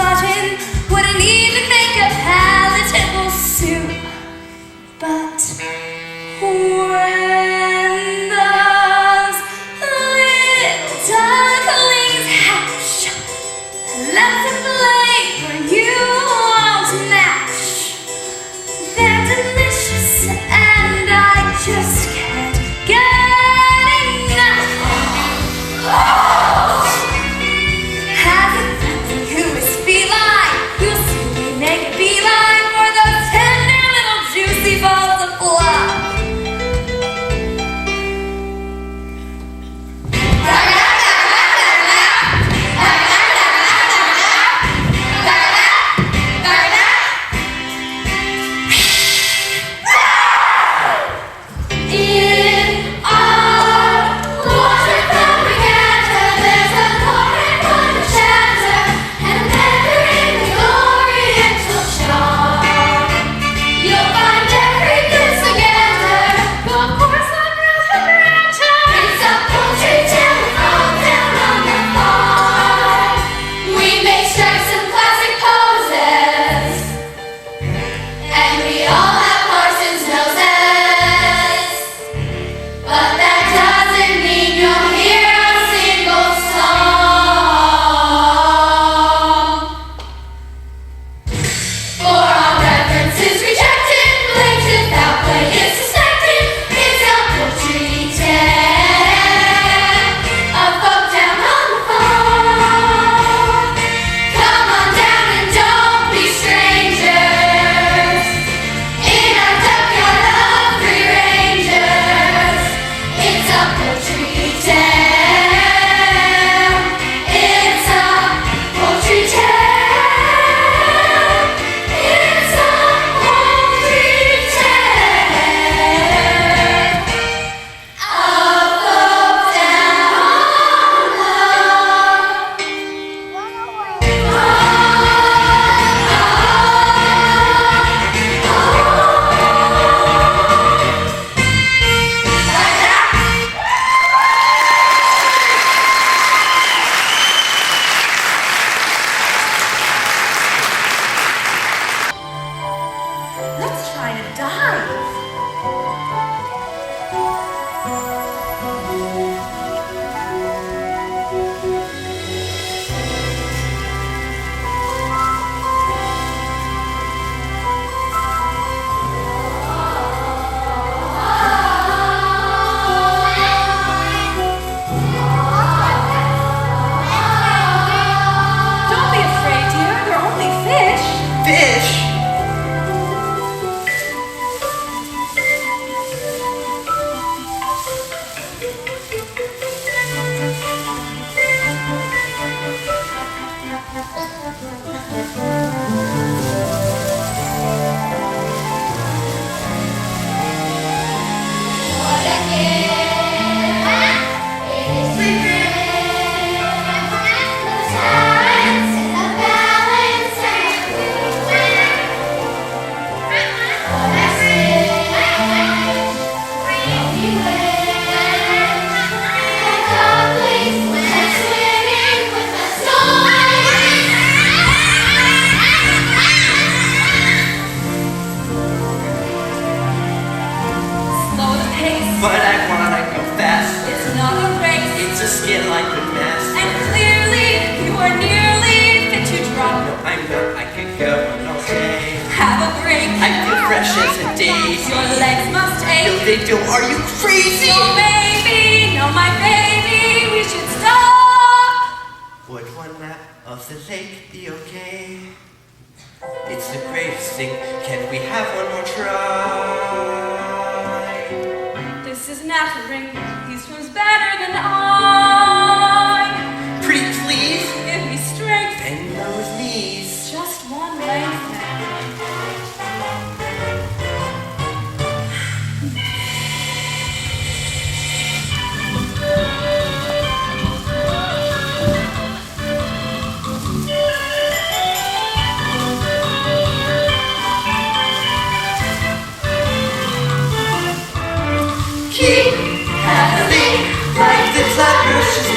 garden wouldn't even make a palatable soup. But when those little ducklings hatch, that's a flavor you won't match. They're delicious and I just can't get enough. Has a family who is feline, you'll see me make a beeline for those tender little juicy balls of fluff. Let's try to dive. Don't be afraid, dear. They're only fish. Fish? But I wanna go fast. It's not a race. It's a skin like a mask. And clearly, you are nearly fit to drop. No, I'm not. I could go all day. Have a break. I feel fresh as a daisy. Your legs must ache. No, they don't. Are you crazy? No, baby, no, my baby, we should stop. Would one lap of the lake be okay? It's the greatest thing. Can we have one more try? This is Nattering. He swims better than I. Pretty please. Give me strength. Bend those knees. Just one length now. Keep paddling like the flappers.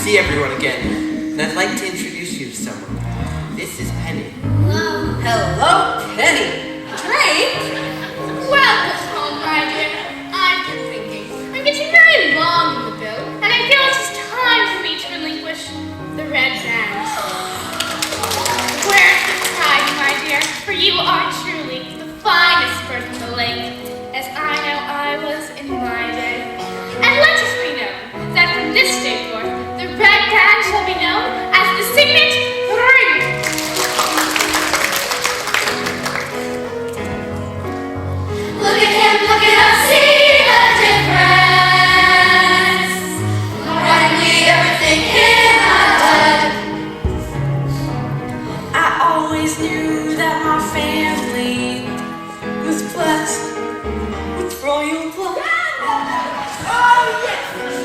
see everyone again, and I'd like to introduce you to someone. This is Penny. Hello, Penny. Drake? Welcome home, my dear. I've been thinking. I'm getting very long in the bill, and I feel it is time for me to relinquish the red band. Where's the pride, my dear? For you are truly the finest bird from the lake, as I know I was in my day. And let us be known that from this day forth, the red band shall be known as the signet ring. Look at him, look at us, see the difference. Why did we ever think him a dud? I always knew that my family was blessed with royal blood. Oh, yes!